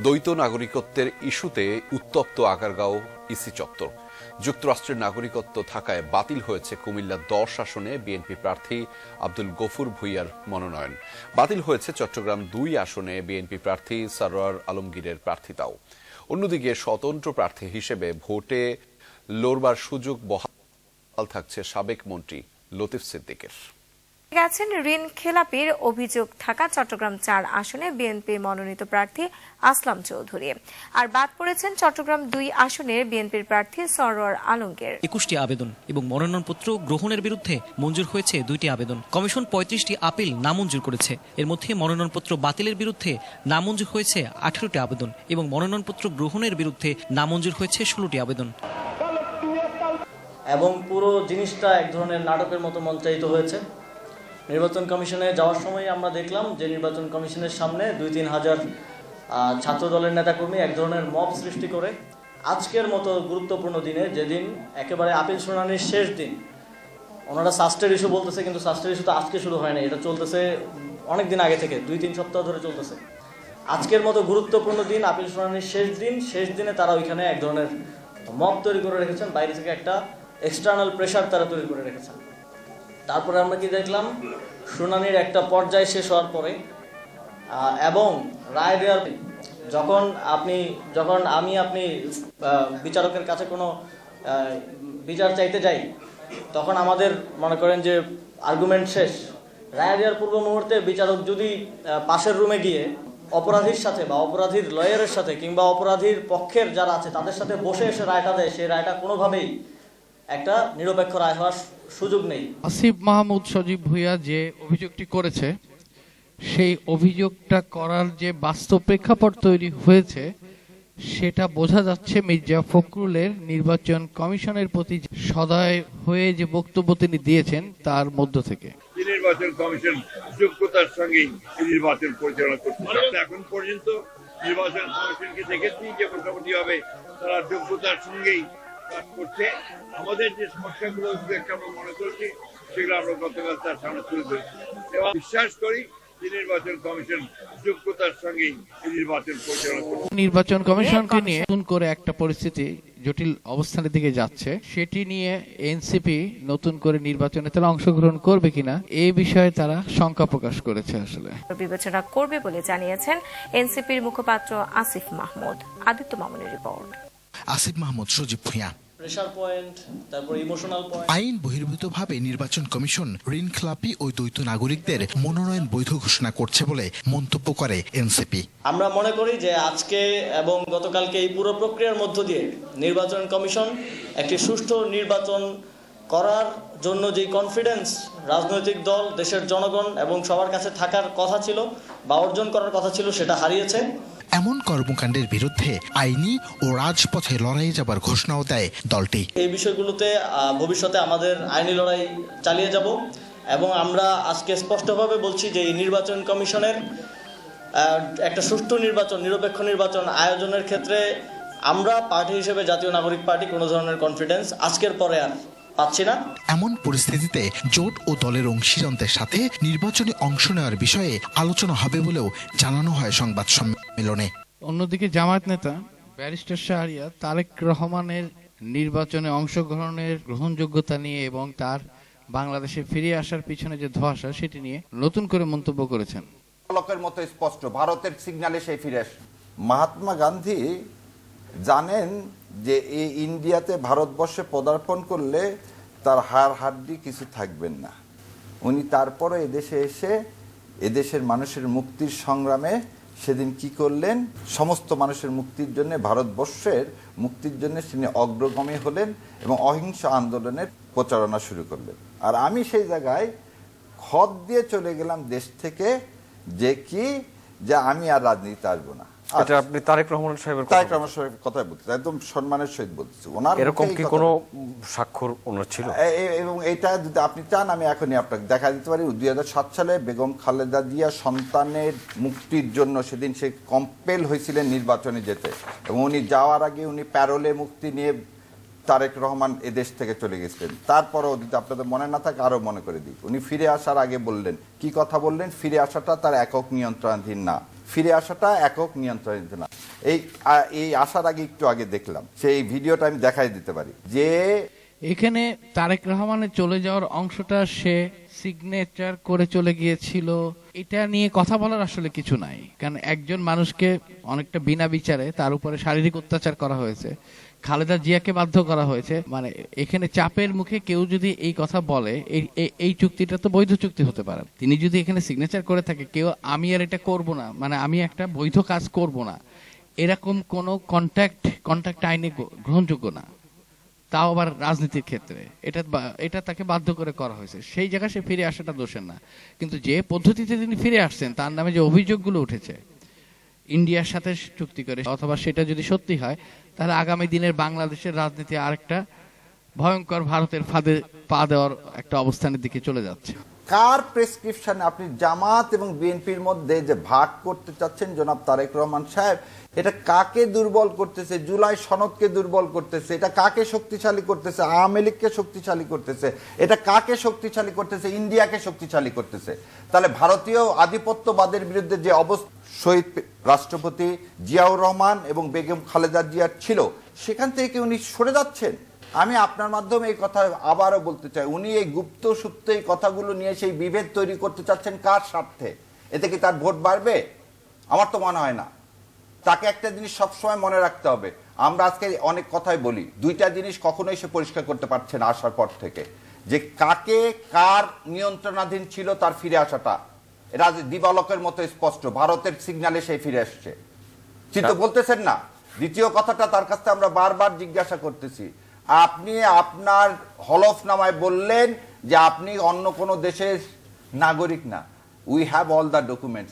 দ্বৈত নাগরিকত্বের ইস্যুতে উত্তপ্ত আগারগাঁও ইসি চত্বর। যুক্তরাষ্ট্রের নাগরিকত্ব থাকায় বাতিল হয়েছে কুমিল্লা 10 আসনে বিএনপি প্রার্থী আব্দুল গফুর ভূঁইয়ার মনোনয়ন। বাতিল হয়েছে চট্টগ্রাম 2 আসনে বিএনপি প্রার্থী সরওয়ার আলমগীরের প্রার্থিতাও। অন্যদিকে স্বতন্ত্র প্রার্থী হিসেবে ভোটে লড়বার সুযোগ বহাল থাকছে সাবেক মন্ত্রী লতিফ সিদ্দিকের। গেছেন ঋণ খেলাপির অভিযোগ থাকা চট্টগ্রাম 4 আসনে বিএনপি মনোনীত প্রার্থী আসলাম চৌধুরী। আর বাদ পড়েছেন চট্টগ্রাম 2 আসনের বিএনপির প্রার্থী সরওয়ার আলমগীর। 21টি আবেদন এবং মনোনয়নপত্র গ্রহণের বিরুদ্ধে মঞ্জুর হয়েছে 2টি আবেদন। কমিশন 35টি আপিল নামঞ্জুর করেছে। এর মধ্যে মনোনয়নপত্র বাতিলের বিরুদ্ধে নামঞ্জুর হয়েছে 18টি আবেদন এবং মনোনয়নপত্র গ্রহণের বিরুদ্ধে নামঞ্জুর হয়েছে 16টি আবেদন। এবং পুরো জিনিসটা এক ধরনের নাটকের মতো মঞ্চায়িত হয়েছে। নির্বাচন কমিশনে যাওয়ার সময় আমরা দেখলাম যে নির্বাচন কমিশনের সামনে 2-3 হাজার ছাত্র দলের নেতাকর্মী এক ধরনের মব সৃষ্টি করে আজকের মতো গুরুত্বপূর্ণ দিনে, যেদিন একেবারে আপিল শুনানির শেষ দিন, ওনারা সাস্টের ইস্যু বলতেছে, কিন্তু সাস্টের ইস্যু তো আজকে শুরু হয় না, এটা চলতেছে অনেক দিন আগে থেকে, 2-3 সপ্তাহ ধরে চলতেছে। আজকের মতো গুরুত্বপূর্ণ দিন, আপিল শুনানির শেষ দিনে তারা ওইখানে এক ধরনের মব তৈরি করে রেখেছেন, বাইরে থেকে একটা এক্সটার্নাল প্রেশার তারা তৈরি করে রেখেছেন। তারপরে আমরা কি দেখলাম, শুনানির একটা পর্যায় শেষ হওয়ার পরে এবং রায় দেওয়ার যখন আপনি বিচারকের কাছে কোনো বিচার চাইতে যাই, তখন আমাদের মনে করেন যে আর্গুমেন্ট শেষ, রায় দেওয়ার পূর্ব মুহূর্তে বিচারক যদি পাশের রুমে গিয়ে অপরাধীর সাথে বা অপরাধীর লয়ারের সাথে কিংবা অপরাধীর পক্ষের যারা আছে তাদের সাথে বসে এসে রায়টা দেয়, সেই রায়টা কোনোভাবেই একটা নিরপেক্ষ রায় হওয়ার সুযোগ নেই। আসিফ মাহমুদ সজীব ভূঁইয়া যে অভিযোগটি করেছে, সেই অভিযোগটা করার যে বাস্তব প্রেক্ষাপট তৈরি হয়েছে, সেটা বোঝা যাচ্ছে মির্জা ফখরুলের নির্বাচন কমিশনের প্রতি সদয় হয়ে যে বক্তব্য তিনি দিয়েছেন তার মধ্য থেকে। নির্বাচন কমিশন যোগ্যতার সঙ্গে নির্বাচন পরিচালনা করছে। এখন পর্যন্ত নির্বাচন কমিশনকে দেখেছি যে মোটামুটি ভাবে তারা যোগ্যতার সঙ্গেই কাজ করছে। আমাদের যে সমস্যাগুলো আমরা মনে করছি সেগুলো আমরা গতকাল তার সামনে তুলে ধরেছি এবং বিশ্বাস করি যে নির্বাচন কমিশন যোগ্যতার সঙ্গেই নির্বাচন পরিচালনা করছে। নির্বাচন কমিশনকে নিয়ে নতুন করে একটা পরিস্থিতি জটিল অবস্থানের দিকে যাচ্ছে, সেটি নিয়ে এনসিপি নতুন করে নির্বাচনে তারা অংশগ্রহণ করবে কিনা এই বিষয়ে তারা শঙ্কা প্রকাশ করেছে। আসলে বিবেচনা করবে বলে জানিয়েছেন এনসিপির মুখপাত্র আসিফ মাহমুদ। আদিত্য মামুনের রিপোর্ট। আসিফ মাহমুদ সজীব ভূঁইয়া। প্রেসার পয়েন্ট, তারপর ইমোশনাল পয়েন্ট। আইন বহির্ভূতভাবে নির্বাচন কমিশন ঋণখেলাপি ও দ্বৈত নাগরিকদের মনোনয়ন বৈধ ঘোষণা করছে বলে মন্তব্য করে এনসিপি। আমরা মনে করি যে আজকে এবং গতকালকে এই পুরো প্রক্রিয়ার মধ্য দিয়ে নির্বাচন কমিশন একটি সুষ্ঠু নির্বাচন করার জন্য যে কনফিডেন্স রাজনৈতিক দল, দেশের জনগণ এবং সবার কাছে থাকার কথা ছিল বা অর্জন করার কথা ছিল, সেটা হারিয়েছে। এমন কর্মকাণ্ডের বিরুদ্ধে আইনি ও রাজপথে লড়াই যাবার ঘোষণাও দেয় দলটি। এই বিষয়গুলোতে ভবিষ্যতে আমাদের আইনি লড়াই চালিয়ে যাব এবং আমরা আজকে স্পষ্টভাবে বলছি যে এই নির্বাচন কমিশনের একটা সুষ্ঠু নির্বাচন, নিরপেক্ষ নির্বাচন আয়োজনের ক্ষেত্রে আমরা পার্টি হিসেবে জাতীয় নাগরিক পার্টি কোনো ধরনের কনফিডেন্স আজকের পরে আর পাচ্ছি না। এমন পরিস্থিতিতে জোট ও দলের অংশীদারদের সাথে নির্বাচনে অংশ নেওয়ার বিষয়ে আলোচনা হবে বলেও জানানো হয় সংবাদ সম্মেলনে। অন্যদিকে জামায়াত নেতা ব্যারিস্টার শাহরিয়ার তারেক রহমানের নির্বাচনে অংশগ্রহণের গ্রহণযোগ্যতা নিয়ে এবং তার বাংলাদেশে ফিরে আসার পিছনে যে ধোঁয়াশা, সেটি নিয়ে নতুন করে মন্তব্য করেছেন। লোকের মতো স্পষ্ট ভারতের সিগন্যালে সেই ফিরে আসে। মহাত্মা গান্ধী জানেন যে এই ইন্ডিয়াতে ভারতবর্ষে পদার্পণ করলে তার হাড় হাড্ডি কিছু থাকবেন না। উনি তারপরে এদেশে এসে এদেশের মানুষের মুক্তির সংগ্রামে সেদিন কি করলেন, সমস্ত মানুষের মুক্তির জন্য, ভারতবর্ষের মুক্তির জন্য তিনি অগ্রগামী হলেন এবং অহিংস আন্দোলনের প্রচারণা শুরু করলেন। আর আমি সেই জায়গায় খত দিয়ে চলে গেলাম দেশ থেকে, যে আমি আর রাজনীতিতে আসবো না। এটা আপনি তারেক রহমান সাহেবের কথাই বলতেছি, একদম সম্মানের সহিত বলতেছি। ওনার এরকম কি কোনো স্বাক্ষর ওনার ছিল? এবং এটা যদি আপনি চান আমি এখনই আপনাকে দেখা দিতে পারি। 2007 সালে বেগম খালেদা জিয়া সন্তানের মুক্তির জন্য সেদিন সে কম্পেল হয়েছিলেন নির্বাচনে যেতে, এবং উনি যাওয়ার আগে উনি প্যারোলে মুক্তি নিয়ে তারেক রহমান এদেশ থেকে চলে গেছিলেন। তারপরেও যদি আপনাদের মনে না থাকে আরো মনে করে দিই, উনি ফিরে আসার আগে বললেন, কি কথা বললেন, ফিরে আসাটা তার একক নিয়ন্ত্রণাধীন না, ফিরে আসাটা একক নিয়ন্ত্রণে না। এই আসার আগে একটু আগে দেখলাম, সেই ভিডিওটা আমি দেখাই দিতে পারি যে এখানে তারেক রহমানের চলে যাওয়ার অংশটা সে সিগনেচার করে চলে গিয়েছিল, এটা নিয়ে কথা বলার আসলে কিছু নাই। কারণ একজন মানুষকে অনেকটা বিনা বিচারে তার উপরে শারীরিক অত্যাচার করা হয়েছে, খালেদা জিয়াকে বাধ্য করা হয়েছে। মানে এখানে চাপের মুখে কেউ যদি এই কথা বলে, এই চুক্তিটা তো বৈধ চুক্তি হতে পারে। তিনি যদি এখানে সিগনেচার করে থাকে, কেউ আমি আর এটা করব না, মানে আমি একটা বৈধ কাজ করব না, এরকম কোনো কন্ট্যাক্ট আইনে গ্রহণযোগ্য না, তাও আবার রাজনীতির ক্ষেত্রে। এটা তাকে বাধ্য করে করা হয়েছে, সেই জায়গায় সে ফিরে আসাটা দোষের না। কিন্তু যে পদ্ধতিতে তিনি ফিরে আসছেন, তার নামে যে অভিযোগগুলো উঠেছে ইন্ডিয়ার সাথে চুক্তি করে, অথবা সেটা যদি সত্যি হয়, তাহলে আগামী দিনের বাংলাদেশের রাজনীতি আরেকটা ভয়ঙ্কর ভারতের ফাঁদে পা দেওয়ার একটা অবস্থানের দিকে চলে যাচ্ছে। কার প্রেসক্রিপশনে আপনি জামাত এবং বিএনপির মধ্যে যে ভাগ করতে চাচ্ছেন জনাব তারেক রহমান সাহেব, এটা কাকে দুর্বল করতেছে? জুলাই সনদকে দুর্বল করতেছে। এটা কাকে শক্তিশালী করতেছে? আওয়ামী লীগকে শক্তিশালী করতেছে। এটা কাকে শক্তিশালী করতেছে? ইন্ডিয়াকে শক্তিশালী করতেছে। তাহলে ভারতীয় আধিপত্যবাদের বিরুদ্ধে যে অবস্থা শহীদ রাষ্ট্রপতি জিয়াউর রহমান এবং বেগম খালেদা জিয়ার ছিল, সেখান থেকে উনি সরে যাচ্ছেন। আমি আপনার মাধ্যমে এই কথা আবারও বলতে চাই, উনি এই গুপ্ত সুপ্ত এই কথাগুলো নিয়ে সেই বিভেদ তৈরি করতে চাচ্ছেন কার স্বার্থে? এতে কি তার ভোট বাড়বে? আমার তো মনে হয় না। তাকে একটা জিনিস সবসময় মনে রাখতে হবে, আমরা আজকে অনেক কথাই বলি, দুইটা জিনিস কখনোই সে পরিষ্কার করতে পারছে না আসার পর থেকে, যে কাকে কার নিয়ন্ত্রণাধীন ছিল তার ফিরে আসাটা। এটা দিবালোকের মতো স্পষ্ট, ভারতের সিগন্যালে সে ফিরে আসছে। চিন্তা বলতেছেন না? দ্বিতীয় কথাটা তার কাছে আমরা বারবার জিজ্ঞাসা করতেছি, আপনি আপনার হলফনামায় বললেন যে আপনি অন্য কোনো দেশের নাগরিক না। We have all the documents,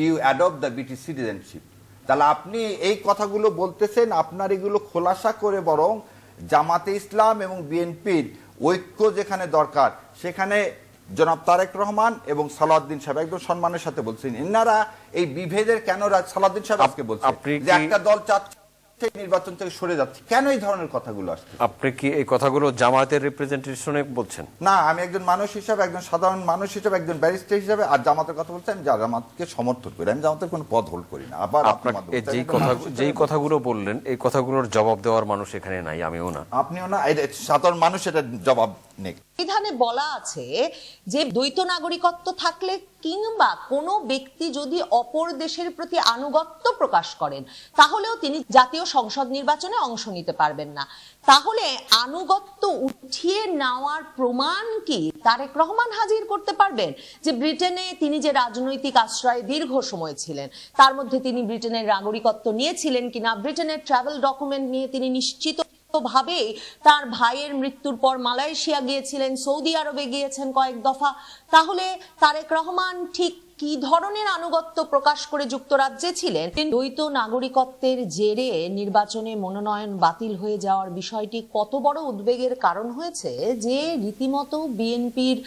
you adopt the British citizenship. তাহলে আপনি এই কথাগুলো বলতেছেন, আপনার এগুলো খোলাসা করে বরং জামাতে ইসলাম এবং বিএনপির ঐক্য যেখানে দরকার, সেখানে জনাব তারেক রহমান এবং সালাউদ্দিন সাহেব একদম সম্মানের সাথে বলছেন, ইনারা এই বিভেদের কেন সালাউদ্দিন সাহেব আজকে বলছেন যে একটা দল চাচ্ছে নির্বাচন থেকে সরে যাচ্ছে, কেন এই ধরনের কথাগুলো আসছে? আপনি কি এই কথাগুলো জামায়াতের রিপ্রেজেন্টেশনে বলছেন? না, আমি একজন মানুষ হিসাবে, একজন সাধারণ মানুষ হিসাবে, একজন ব্যারিস্টার হিসাবে, আর জামাতের কথা বলছেন, জামাতকে সমর্থন করি, আমি জামাতের কোনো পদ হোল্ড করি না। আবার যেই কথাগুলো বললেন, এই কথাগুলোর জবাব দেওয়ার মানুষ এখানে নাই, আমিও না, আপনিও না, সাধারণ মানুষ এটা জবাব নেই। সংবিধানে বলা আছে যে দ্বৈত নাগরিকত্ব থাকলে কিংবা কোনো ব্যক্তি যদি অপর দেশের প্রতি আনুগত্য প্রকাশ করেন, তাহলেও তিনি জাতীয় সংসদ নির্বাচনে অংশ নিতে পারবেন না। তাহলে আনুগত্য উঠিয়ে নেওয়ার প্রমাণ কি তারেক রহমান হাজির করতে পারবেন? যে ব্রিটেনে তিনি যে রাজনৈতিক আশ্রয়ে দীর্ঘ সময় ছিলেন, তার মধ্যে তিনি ব্রিটেনের নাগরিকত্ব নিয়েছিলেন কিনা, ব্রিটেনের ট্রাভেল ডকুমেন্ট নিয়ে তিনি নিশ্চিত ভাবে তার ভাইয়ের মৃত্যুর পর মালয়েশিয়া গিয়েছিলেন, সৌদি আরবে গিয়েছেন কয়েক দফা। তাহলে তারেক রহমান ঠিক কি ধরনের আনুগত্য প্রকাশ করে যুক্তরাজ্যে ছিলেন? দ্বৈত নাগরিকত্বের জেরে নির্বাচনে মনোনয়ন বাতিল হয়ে যাওয়ার বিষয়টি কত বড় উদ্বেগের কারণ হয়েছে যে রীতিমতো বিএনপির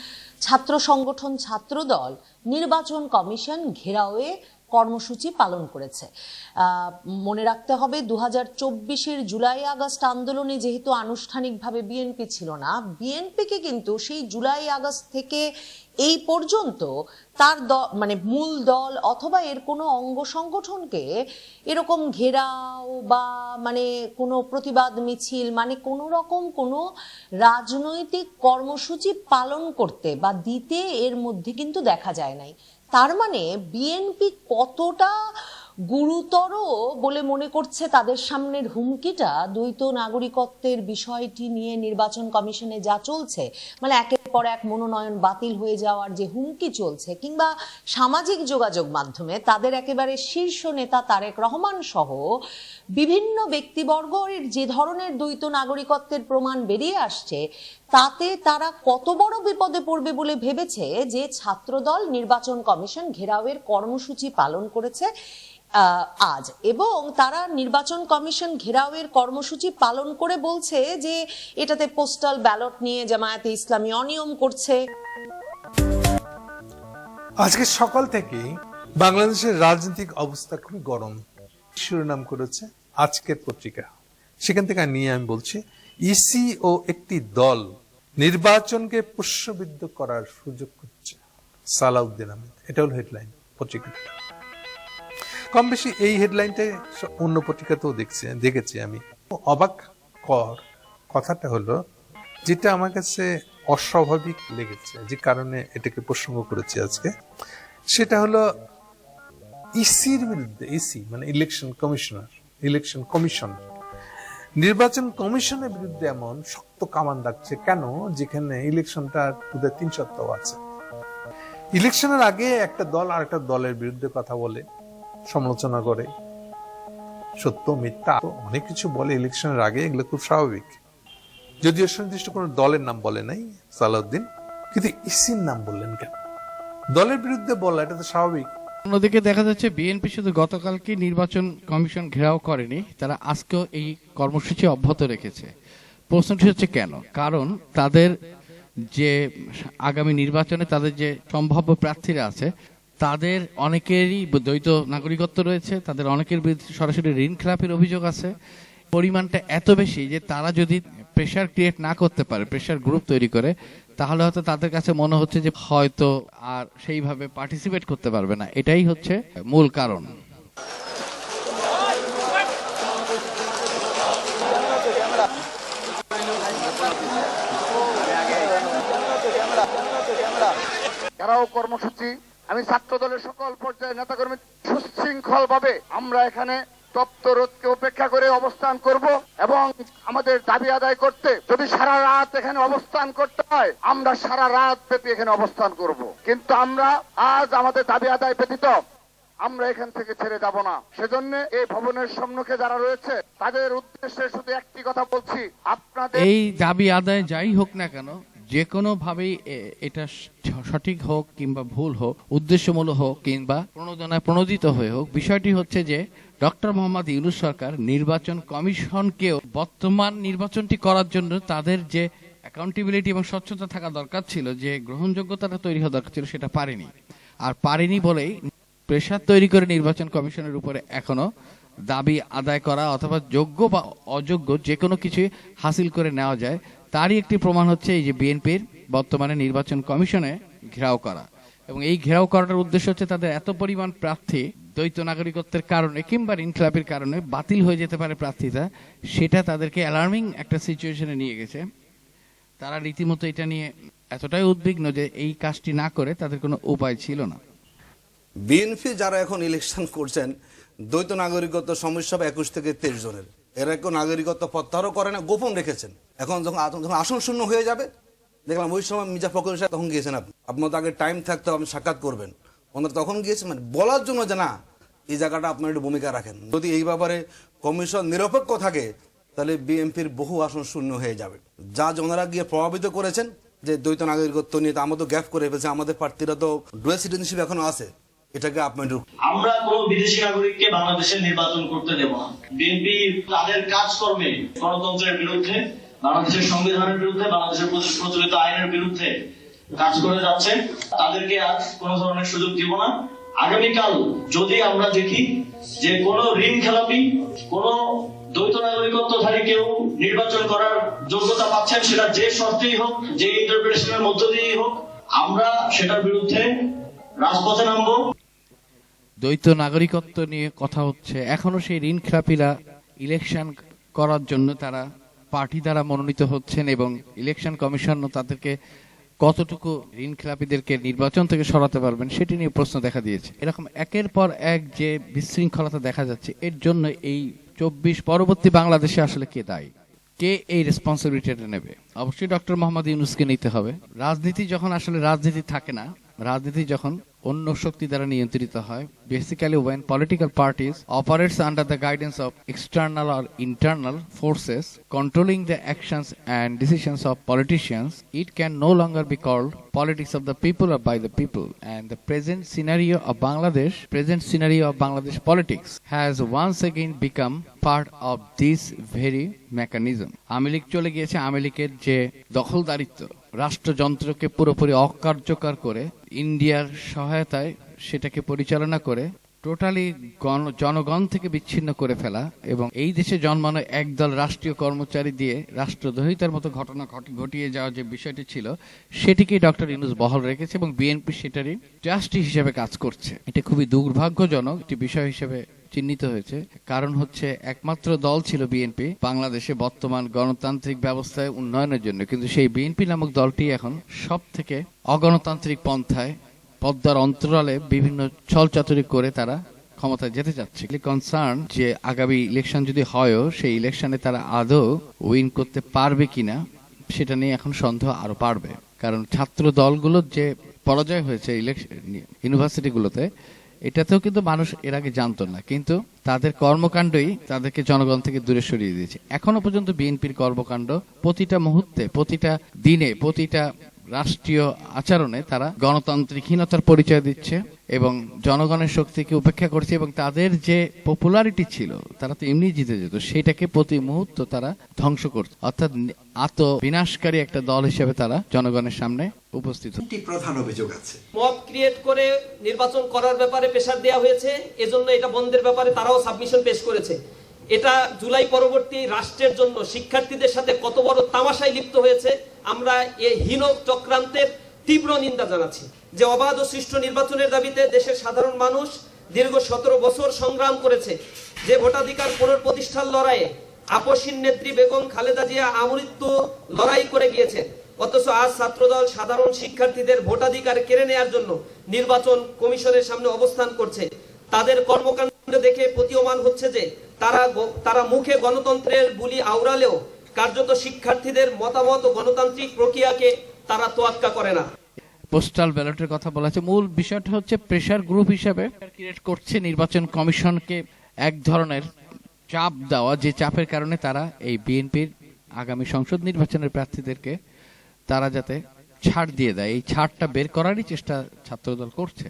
ছাত্র সংগঠন ছাত্রদল নির্বাচন কমিশন ঘেরাওয়ে কর্মসূচি পালন করেছে। মনে রাখতে হবে 2024-এর জুলাই আগস্ট আন্দোলনে যেহেতু আনুষ্ঠানিকভাবে বিএনপি ছিল না, বিএনপিকে কিন্তু সেই জুলাই আগস্ট থেকে এই পর্যন্ত তার মানে মূল দল অথবা এর কোনো অঙ্গ সংগঠনকে এরকম ঘেরাও বা মানে কোনো প্রতিবাদ মিছিল, মানে কোনো রকম কোনো রাজনৈতিক কর্মসূচি পালন করতে বা দিতে এর মধ্যে কিন্তু দেখা যায় নাই। তার মানে বিএনপি কতটা গুরুতর বলে মনে করছে তাদের সামনের হুমকিটা, দ্বৈত নাগরিকত্বের বিষয়টি নিয়ে নির্বাচন কমিশনে যা চলছে, মানে একের পর এক মনোনয়ন বাতিল হয়ে যাওয়ার যে হুমকি চলছে, কিংবা সামাজিক যোগাযোগ মাধ্যমে তাদের একেবারে শীর্ষ নেতা তারেক রহমান সহ বিভিন্ন ব্যক্তিবর্গের যে ধরনের দ্বৈত নাগরিকত্বের প্রমাণ বেরিয়ে আসছে, তাতে তারা কত বড় বিপদে পড়বে বলে ভেবেছে যে ছাত্রদল নির্বাচন কমিশন ঘেরাওয়ের কর্মসূচি পালন করেছে আজ। এবং তারা নির্বাচন কমিশন ঘেরাওয়ের কর্মসূচি পালন করে বলছে যে এটাতে পোস্টাল ব্যালট নিয়ে জামায়াতে ইসলামী অনিয়ম করছে। আজকে সকাল থেকে বাংলাদেশের রাজনৈতিক অবস্থা খুবই গরম, শিরোনাম করেছে আজকের পত্রিকা। সেখান থেকে নিয়ে আমি বলছি, ইসি ও একটি দল নির্বাচনকে প্রশ্নবিদ্ধ করার সুযোগ করছে, সালাউদ্দিন আহমেদ। এটা হল হেডলাইন পত্রিকা। কম বেশি এই হেডলাইনটাই অন্য পত্রিকাতেও দেখেছি আমি। অবাক কর কথাটা হলো, যেটা আমার কাছে অস্বাভাবিক লেগেছে, যে কারণে এটাকে প্রসঙ্গ করেছি আজকে, সেটা হলো ইসির বিরুদ্ধে, ইসি মানে ইলেকশন কমিশন, নির্বাচন কমিশনের বিরুদ্ধে এমন শক্ত কামান দাগছে কেন, যেখানে ইলেকশনটা 3 সপ্তাহ আছে। ইলেকশনের আগে একটা দল আর একটা দলের বিরুদ্ধে কথা বলে, সমালোচনা করে, সত্য মিথ্যা অনেক কিছু বলে ইলেকশনের আগে, এগুলো খুব স্বাভাবিক। যদিও সুনির্দিষ্ট কোনো দলের নাম বলে নাই সালাউদ্দিন, কিন্তু ইসির নাম বললেন কেন? দলের বিরুদ্ধে বলা এটা তো স্বাভাবিক। অন্যদিকে দেখা যাচ্ছে বিএনপি শুধু গতকালকে নির্বাচন কমিশন ঘেরাও করেনি, তারা আজকেও এই কর্মসূচি অব্যাহত রেখেছে। প্রশ্নটি হচ্ছে কেন? কারণ তাদের যে আগামী নির্বাচনে তাদের যে সম্ভাব্য প্রার্থীরা আছে, তাদের অনেকেরই দ্বৈত নাগরিকত্ব রয়েছে, তাদের অনেকের বিরুদ্ধে সরাসরি ঋণ খেলাপির অভিযোগ আছে। পরিমাণটা এত বেশি যে তারা যদি প্রেশার ক্রিয়েট না করতে পারে, প্রেশার গ্রুপ তৈরি করে, তাহলে হয়তো তাদের কাছে মনে হচ্ছে যে হয়তো আর সেইভাবে পার্টিসিপেট করতে পারবে না। এটাই হচ্ছে মূল কারণ। ঘেরাও কর্মসূচি, আমি ছাত্র দলের সকল পর্যায়ের নেতাকর্মী সুশৃঙ্খল ভাবে আমরা এখানে তপ্ত রোদকে উপেক্ষা করে অবস্থান করব এবং আমাদের দাবি আদায় করতে যদি সারা রাত এখানে অবস্থান করতে হয়, আমরা সারা রাত ব্যাপী এখানে অবস্থান করব। কিন্তু আমরা আজ আমাদের দাবি আদায় ব্যতীত আমরা এখান থেকে ছেড়ে যাব না। সেজন্য এই ভবনের সম্মুখে যারা রয়েছে তাদের উদ্দেশ্যে শুধু একটি কথা বলছি, আপনাদের এই দাবি আদায় যাই হোক না কেন, যে কোনো ভাবেই এটা সঠিক হোক কিংবা ভুল হোক, উদ্দেশ্যমূলক হোক কিংবা প্রণোদনায় প্রণোদিত হয়ে হোক, বিষয়টি হচ্ছে যে ডক্টর মোহাম্মদ ইউনূস সরকার নির্বাচন কমিশনকেও বর্তমান নির্বাচনটি করার জন্য তাদের যে অ্যাকাউন্টেবিলিটি এবং স্বচ্ছতা থাকা দরকার ছিল, যে গ্রহণযোগ্যতাটা তৈরি হওয়া দরকার ছিল, সেটা পারেনি। আর পারেনি বলেই প্রেশার তৈরি করে নির্বাচন কমিশনের উপরে এখনো দাবি আদায় করা অথবা যোগ্য বা অযোগ্য যে কোনো কিছু হাসিল করে নেওয়া যায়, তারই একটি প্রমাণ হচ্ছে এই যে বিএনপির বর্তমানে নির্বাচন কমিশনে ঘেরাও করা। এবং এই ঘেরাও করার উদ্দেশ্য হচ্ছে তাদের এত পরিমাণ প্রার্থী দ্বৈত নাগরিকত্বের কারণে কিংবা ইনকিলাবের কারণে বাতিল হয়ে যেতে পারে প্রার্থীতা, সেটা তাদেরকে অ্যালার্মিং একটা সিচুয়েশনে নিয়ে গেছে। তারা রীতিমতো এটা নিয়ে এতটাই উদ্বিগ্ন যে এই কাজটি না করে তাদের কোনো উপায় ছিল না। বিএনপি যারা এখন ইলেকশন করছেন, দ্বৈত নাগরিকত্ব সমস্যা 21 থেকে 23 জনের, এরা কেউ নাগরিকত্ব প্রত্যাহারও করে না, গোপন রেখেছেন। এখন যখন আসন শূন্য হয়ে যাবে, দেখলাম ওই সময় মির্জা ফখরুল সাহেব তখন গিয়েছেন, আপনার তো আগে টাইম থাকতে আপনি সাক্ষাৎ করবেন, ওনারা তখন গিয়েছেন মানে বলার জন্য যে না এই জায়গাটা আপনার একটু ভূমিকা রাখেন। যদি এই ব্যাপারে কমিশন নিরপেক্ষ থাকে তাহলে বিএনপির বহু আসন শূন্য হয়ে যাবে। যা ওনারা গিয়ে প্রভাবিত করেছেন যে দ্বৈত নাগরিকত্ব নিয়ে, তা আমাদের গ্যাপ করে ফেলছে, আমাদের প্রার্থীরা তো ডুয়াল সিটিজেনশিপ এখনো আছে, এটাকে আপনার আমরা কোন বিদেশি নাগরিককে বাংলাদেশে নির্বাচন করতে দেব না। বিএনপি তাদের কাজকর্মে গণতন্ত্রের বিরুদ্ধে, বাংলাদেশের সংবিধানের বিরুদ্ধে, বাংলাদেশের প্রচলিত আইনের বিরুদ্ধে কাজ করে যাচ্ছে। তাদেরকে আজ কোন ধরনের সুযোগ দিব না। আগামীকাল যদি আমরা দেখি যে কোন ঋণ খেলাপি, কোন দ্বৈত নাগরিকত্বধারী কেউ নির্বাচন করার যোগ্যতা পাচ্ছেন, সেটা যে শর্তেই হোক, যে ইন্টারপ্রিটেশনের মধ্য দিয়েই হোক, আমরা সেটার বিরুদ্ধে রাজপথে নামবো। দ্বৈত নাগরিকত্ব নিয়ে কথা হচ্ছে, এখনো সেই ঋণ খেলাপিরা ইলেকশন করার জন্য তারা পার্টি দ্বারা মনোনীত হচ্ছেন এবং ইলেকশন কমিশন তাদেরকে কতটুকু ঋণ খেলাপিদেরকে নির্বাচন থেকে সরাতে পারবেন সেটি নিয়ে প্রশ্ন দেখা দিয়েছে। এরকম একের পর এক যে বিশৃঙ্খলতা দেখা যাচ্ছে, এর জন্য এই 24 পরবর্তী বাংলাদেশে আসলে কে দায়ী, কে এই রেসপন্সিবিলিটিটা নেবে? অবশ্যই ডক্টর মোহাম্মদ ইউনূসকে নিতে হবে। রাজনীতি যখন আসলে রাজনীতি থাকে না, রাজনীতি যখন অন্য শক্তি দ্বারা নিয়ন্ত্রিত হয়, basically when political parties operates under the guidance of external or internal forces controlling the actions and decisions of politicians, it can no longer be called politics of the people or by the people. And the present scenario of Bangladesh politics has once again become part of this very mechanism. Awami League চলে গিয়েছে, আওয়ামী লীগের যে দখলদারিত্ব, রাষ্ট্রযন্ত্রকে পুরোপুরি অকার্যকর করে ইন্ডিয়ার সহায়তায় সেটাকে পরিচালনা করে টোটালি জনগণ থেকে বিচ্ছিন্ন করে ফেলা এবং এই দেশে জন্মানো একদল রাষ্ট্রীয় কর্মচারী দিয়ে রাষ্ট্রদ্রোহিতার মতো ঘটনা ঘটিয়ে যাওয়া যে বিষয়টি ছিল সেটিকে ডক্টর ইউনূস বহাল রেখেছে এবং বিএনপি সেটারই ট্রাস্টি হিসেবে কাজ করছে। এটা খুবই দুর্ভাগ্যজনক একটি বিষয় হিসেবে চিহ্নিত হয়েছে। কারণ হচ্ছে একমাত্র দল ছিল বিএনপি বাংলাদেশে বর্তমান গণতান্ত্রিক ব্যবস্থায় উন্নয়নের জন্য, কিন্তু সেই বিএনপি নামক দলটি এখন সব থেকে অগণতান্ত্রিক পন্থায় পদ্মার অন্তরালে বিভিন্ন ছলচাতুরি করে তারা ক্ষমতায় যেতে চাচ্ছে। কনসার্ন যে আগামী ইলেকশন যদি হয়ও সেই ইলেকশনে তারা আদৌ উইন করতে পারবে কিনা সেটা নিয়ে এখন সন্দেহ আরো বাড়বে। কারণ ছাত্র দলগুলোর যে পরাজয় হয়েছে ইউনিভার্সিটিগুলোতে এটাতেও কিন্তু মানুষ এর আগে জানতো না, কিন্তু তাদের কর্মকাণ্ডই তাদেরকে জনগণ থেকে দূরে সরিয়ে দিয়েছে। এখনো পর্যন্ত বিএনপির কর্মকাণ্ড প্রতিটা মুহূর্তে, প্রতিটা দিনে, প্রতিটা রাষ্ট্রীয় আচরণে তারা গণতান্ত্রিকহীনতার পরিচয় দিচ্ছে এবং জনগণের শক্তিকে উপেক্ষা করছে এবং তাদের যে পপুলারিটি ছিল তারা তো এমনি জিতে যেত, সেটাকে প্রতি মুহূর্ত তারা ধ্বংস করছে। অর্থাৎ আত্ম বিনাশকারী একটা দল হিসেবে তারা জনগণের সামনে উপস্থিত। প্রধান অভিযোগ আছে, মব ক্রিয়েট করে নির্বাচন করার ব্যাপারে প্রেসার দেওয়া হয়েছে, এজন্য এটা বন্ধের ব্যাপারে তারাও সাবমিশন পেশ করেছে। এটা জুলাই পরবর্তী রাষ্ট্রের জন্য শিক্ষার্থীদের সাথে কত বড় তামাশায় লিপ্ত হয়েছে আমরা এই হীন চক্রান্তের তীব্র নিন্দা জানাচ্ছি। যে অবাধ ও সুষ্ঠু নির্বাচনের দাবিতে দেশের সাধারণ মানুষ দীর্ঘ 17 বছর সংগ্রাম করেছে, যে ভোটাধিকার পুনঃপ্রতিষ্ঠার লড়াইয়ে আপসীন নেত্রী বেগম খালেদা জিয়া আমৃত্যু লড়াই করে গিয়েছেন, অথচ আজ ছাত্রদল সাধারণ শিক্ষার্থীদের ভোটাধিকার কেড়ে নেওয়ার জন্য নির্বাচন কমিশনের সামনে অবস্থান করছে। তাদের কর্মকাণ্ড দেখে প্রতীয়মান হচ্ছে যে তারা মুখে গণতন্ত্রের বুলি আওড়ালেও কার্যত শিক্ষার্থীদের মতামত ও গণতান্ত্রিক প্রক্রিয়াকে তারা তোয়াক্কা করে না। পোস্টাল ব্যালটের কথা বলা আছে, মূল বিষয়টা হচ্ছে প্রেসার গ্রুপ হিসেবে ক্রিয়েট করছে নির্বাচন কমিশনকে এক ধরনের চাপ দেওয়া, যে চাপের কারণে তারা এই বিএনপির আগামী সংসদ নির্বাচনের প্রার্থীদেরকে তারা যাতে ছাড় দিয়ে দেয়, এই ছাড়টা বের করারই চেষ্টা ছাত্রদল করছে।